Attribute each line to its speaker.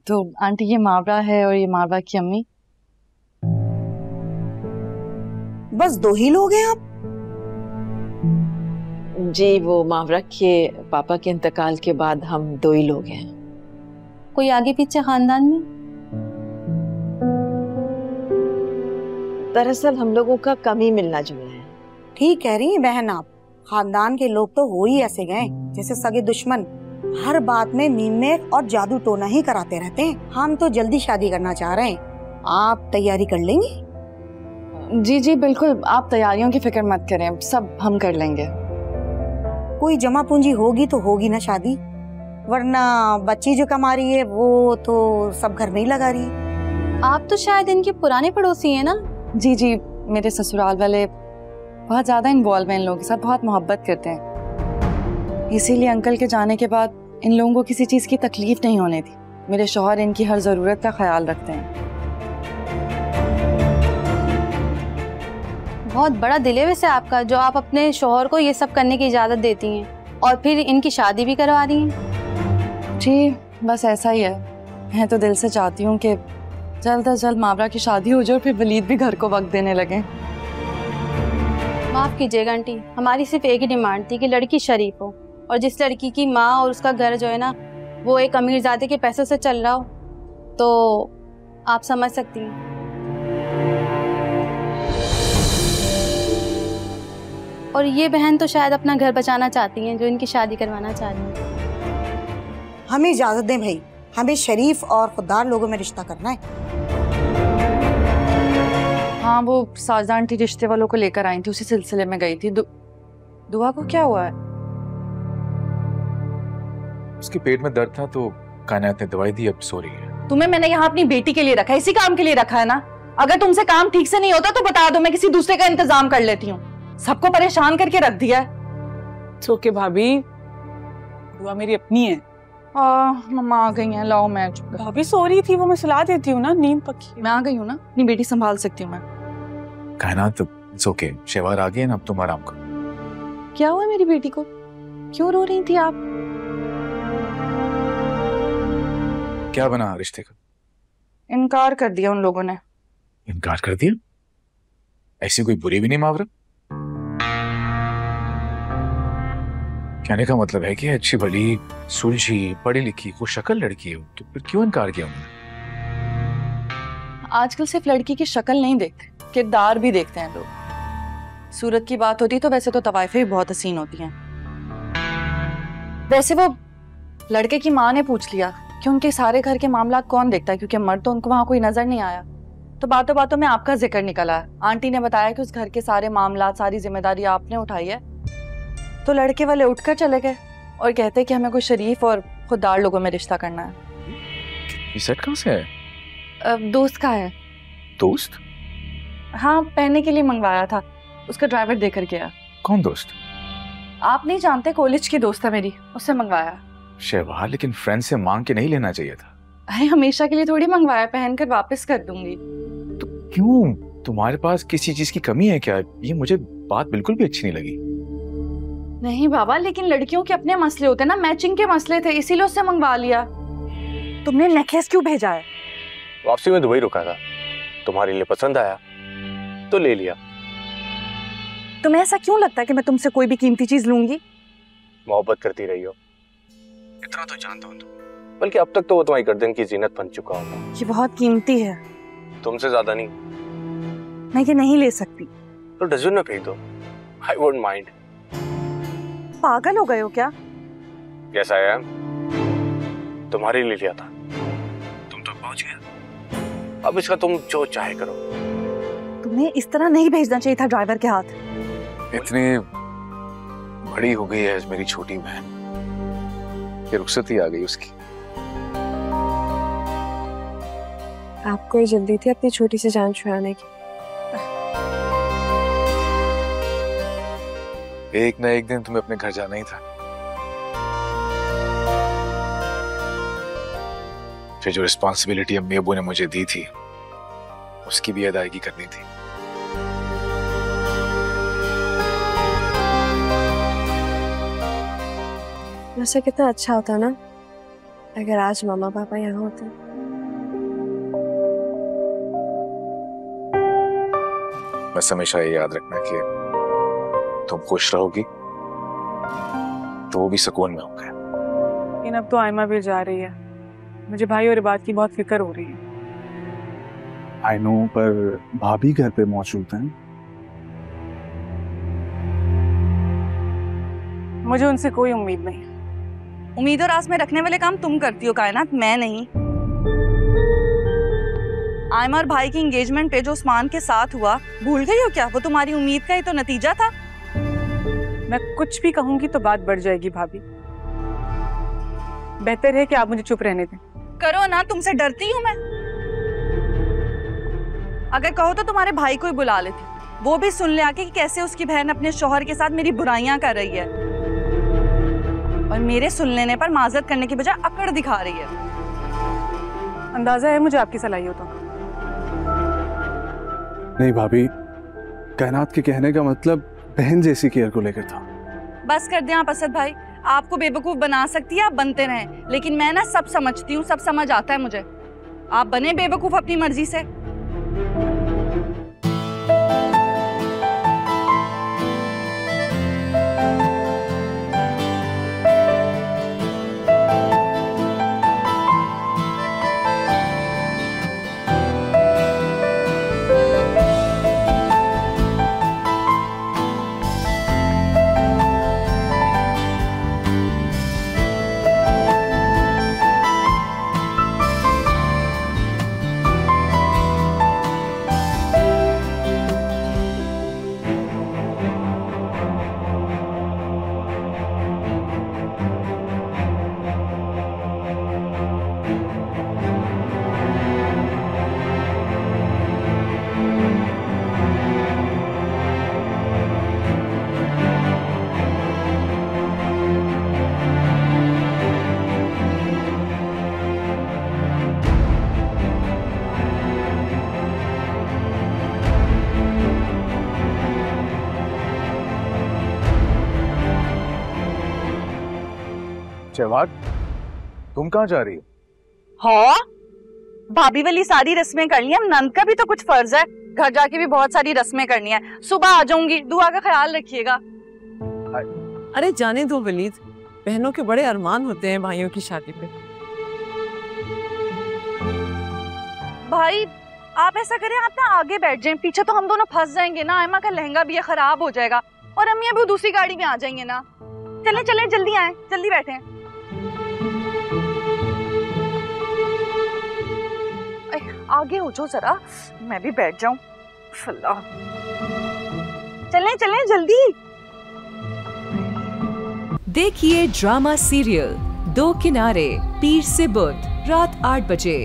Speaker 1: तो आंटी ये मावरा है और ये मावरा की अम्मी।
Speaker 2: बस 2 ही लोग हैं आप?
Speaker 3: जी, वो मावरा के पापा के इंतकाल के बाद हम 2 ही लोग हैं।
Speaker 4: कोई आगे पीछे खानदान में?
Speaker 3: दरअसल हम लोगों का कम ही मिलना जुलना है।
Speaker 2: ठीक कह रही हैं बहन आप, खानदान के लोग तो हो ही ऐसे गए जैसे सगे दुश्मन, हर बात में मीमे और जादू टोना ही कराते रहते हैं। हम तो जल्दी शादी करना चाह रहे हैं, आप तैयारी कर लेंगी?
Speaker 1: जी जी बिल्कुल, आप तैयारियों की फिक्र मत करें, सब हम कर लेंगे।
Speaker 2: कोई जमा पूंजी होगी तो होगी ना शादी, वरना बच्ची जो कमा रही है वो तो सब घर में ही लगा रही है।
Speaker 4: आप तो शायद इनके पुराने पड़ोसी हैं ना?
Speaker 1: जी जी, मेरे ससुराल वाले बहुत ज्यादा इन्वॉल्व हैं इन लोगों के साथ, बहुत मोहब्बत करते हैं। इसीलिए अंकल के जाने के बाद इन लोगों को किसी चीज की तकलीफ नहीं होने दी। मेरे शौहर इनकी हर जरूरत का ख्याल रखते हैं।
Speaker 4: बहुत बड़ा दिल है वैसे आपका, जो आप अपने शौहर को ये सब करने की इजाजत देती हैं और फिर इनकी शादी भी करवा रही हैं।
Speaker 1: जी बस ऐसा ही है, मैं तो दिल से चाहती हूँ कि जल्द अज जल्द मावरा की शादी हो जाए और फिर वलीद भी घर को वक्त देने लगे।
Speaker 4: माफ कीजिएगा आंटी, हमारी सिर्फ एक ही डिमांड थी कि लड़की शरीफ हो, और जिस लड़की की माँ और उसका घर जो है ना वो एक अमीरजादे के पैसों से चल रहा हो तो आप समझ सकती हैं। और ये बहन तो शायद अपना घर बचाना चाहती हैं जो इनकी शादी करवाना चाह रही हैं।
Speaker 2: हमें इजाजत दें भाई, हमें शरीफ और खुददार लोगों में रिश्ता करना है।
Speaker 1: हाँ, वो साजदा आंटी रिश्ते वालों को लेकर आई थी, उसी सिलसिले में गई थी। दुआ को क्या हुआ है?
Speaker 5: उसके पेट में दर्द था तो कायनात ने दवाई दी, अब सो रही है।
Speaker 1: तुम्हें मैंने यहाँ अपनी बेटी के लिए रखा है, इसी काम के लिए रखा है ना। अगर तुमसे काम ठीक से नहीं होता तो बता दो, मैं किसी दूसरे का इंतजाम कर लेती हूँ। सबको परेशान करके रख दिया है।
Speaker 6: ओके भाभी, दुआ मेरी अपनी है।
Speaker 1: मम्मा आ गई हैं, लाओ मैं।
Speaker 6: भाभी सो रही थी, वो मैं सुला देती हूँ ना, नींद पक्की।
Speaker 1: मैं आ गई हूँ ना, अपनी बेटी संभाल सकती हूँ मैं।
Speaker 5: कायनात इट्स ओके, शेवार आ गई है ना, अब तुम आराम करो।
Speaker 1: क्या हुआ मेरी बेटी को? क्यों रो रही थी आप?
Speaker 5: क्या बना रिश्ते का?
Speaker 1: इनकार कर दिया उन लोगों ने।
Speaker 5: इनकार कर दिया? ऐसी कोई बुरी भी नहीं मावरा। कहने का मतलब है कि अच्छी भली सुलझी पढ़ी लिखी को शक्ल लड़की है, तो फिर क्यों इनकार किया उन्होंने?
Speaker 1: आजकल सिर्फ लड़की की शक्ल नहीं देखते, किरदार भी देखते हैं लोग। सूरत की बात होती तो वैसे तो तवाइफे भी बहुत हसीन होती हैं। वैसे वो लड़के की माँ ने पूछ लिया कि उनके सारे घर के मामला कौन देखता है, क्योंकि मर्द तो उनको वहां कोई नजर नहीं आया। तो बातों बातों में आपका जिक्र निकला। आंटी ने बताया कि उस घर के सारे मामला, सारी जिम्मेदारी आपने उठाई है। तो लड़के वाले उठकर चले गए और कहते कि हमें कोई शरीफ और खुददार लोगों में रिश्ता करना है।
Speaker 5: ये सेट कहाँ से है?
Speaker 1: दोस्त का है।
Speaker 5: दोस्त?
Speaker 1: हाँ, पहनने के लिए मंगवाया था, उसका ड्राइवर देकर गया।
Speaker 5: कौन दोस्त?
Speaker 1: आप नहीं जानते, कॉलेज की दोस्त है मेरी, उससे मंगवाया।
Speaker 5: शेवा, लेकिन फ्रेंड से मांग के नहीं लेना चाहिए था।
Speaker 1: अरे हमेशा के लिए थोड़ी मंगवाया, पहनकर वापस कर दूंगी।
Speaker 5: तो क्यों? तुम्हारे पास किसी चीज की कमी है क्या? ये मुझे बात बिल्कुल भी अच्छी नहीं लगी।
Speaker 1: नहीं बाबा, लेकिन लड़कियों के अपने मसले होते हैं ना, मैचिंग के मसले थे, इसीलिए उससे मंगवा लिया। तुमने नेकलेस क्यों भेजा है?
Speaker 7: वापसी में दुबई रुका था, तुम्हारे लिए पसंद आया तो ले लिया।
Speaker 1: तुम्हें ऐसा क्यों लगता है कि मैं तुमसे कोई भी कीमती चीज लूंगी?
Speaker 7: मोहब्बत करती रही हो, इतना तो जानता हूँ। बल्कि अब तक तो वो तुम्हारी गर्दन की जीनत बन चुका होगा।
Speaker 1: ये बहुत कीमती है।
Speaker 7: तुमसे ज्यादा नहीं।
Speaker 1: मैं ये नहीं ले सकती।
Speaker 7: तो डस्टबिन में फेंक दो, आई वोंट माइंड।
Speaker 1: पागल हो गए हो क्या?
Speaker 7: कैसा है? तुम्हारे लिए लिया था, तुम तो पहुंच गया, अब इसका तुम जो चाहे करो।
Speaker 1: तुम्हें इस तरह नहीं भेजना चाहिए था ड्राइवर के हाथ।
Speaker 5: इतनी बड़ी हो गई है मेरी छोटी बहन, ये रुखसती आ गई उसकी।
Speaker 8: आपको ही जल्दी थी अपनी छोटी सी जान छुड़ाने की।
Speaker 5: एक ना एक दिन तुम्हें अपने घर जाना ही था। फिर जो रिस्पॉन्सिबिलिटी अम्मी अब्बू ने मुझे दी थी उसकी भी अदायगी करनी थी।
Speaker 8: वैसे कितना अच्छा होता ना अगर आज मामा पापा यहाँ होते।
Speaker 5: बस हमेशा ये याद रखना कि तुम खुश रहोगी तो वो भी सुकून में होंगे।
Speaker 6: लेकिन अब तो आयमा भी जा रही है, मुझे भाई और बात की बहुत फिक्र हो रही है।
Speaker 9: आई नो, पर भाभी घर पे मौजूद हैं।
Speaker 6: मुझे उनसे कोई उम्मीद नहीं।
Speaker 1: उम्मीद और आस में रखने वाले काम तुम करती हो कायनात, मैं नहीं। आयमा और भाई की एंगेजमेंट पे जो उस्मान के साथ हुआ, भूल गई हो क्या? वो तुम्हारी उम्मीद का ही तो नतीजा था।
Speaker 6: मैं कुछ भी कहूंगी तो बात बढ़ जाएगी भाभी। बेहतर है कि आप मुझे चुप रहने दें।
Speaker 1: करो ना, तुमसे डरती हूँ मैं। अगर कहो तो तुम्हारे भाई को ही बुला लेती, वो भी सुन ले आके कि कैसे उसकी बहन अपने शौहर के साथ मेरी बुराइयां कर रही है और मेरे सुन लेने पर माजरत करने की बजाय अकड़ दिखा रही है।
Speaker 6: अंदाजा है मुझे आपकी सलाहियतों का।
Speaker 9: नहीं भाभी, कायनात के कहने का मतलब बहन जैसी केयर को लेकर था।
Speaker 1: बस कर दें आप असद भाई, आपको बेवकूफ बना सकती है, आप बनते रहें, लेकिन मैं ना सब समझती हूँ, सब समझ आता है मुझे। आप बने बेवकूफ अपनी मर्जी से।
Speaker 9: शहवाग, तुम कहाँ जा रही हो?
Speaker 1: हाँ, भाभी वाली सारी रस्में कर ली, हम नंद का भी तो कुछ फर्ज है, घर जाके भी बहुत सारी रस्में करनी है। सुबह आ जाऊंगी, दुआ का ख्याल रखिएगा।
Speaker 10: अरे जाने दो वलीद, बहनों के बड़े अरमान होते हैं भाइयों की शादी पे।
Speaker 1: भाई आप ऐसा करें, आप ना आगे बैठ जाएं, पीछे तो हम दोनों फंस जाएंगे ना। आयमा का लहंगा भी है, खराब हो जाएगा, और अम्मी अभी दूसरी गाड़ी में आ जाएंगे ना। चलें चलें, जल्दी आए, जल्दी बैठें। आगे हो जाओ जरा, मैं भी बैठ जाऊं। अल्लाह, चलें चलें जल्दी।
Speaker 11: देखिए ड्रामा सीरियल दो किनारे, पीर से बुध, रात 8 बजे।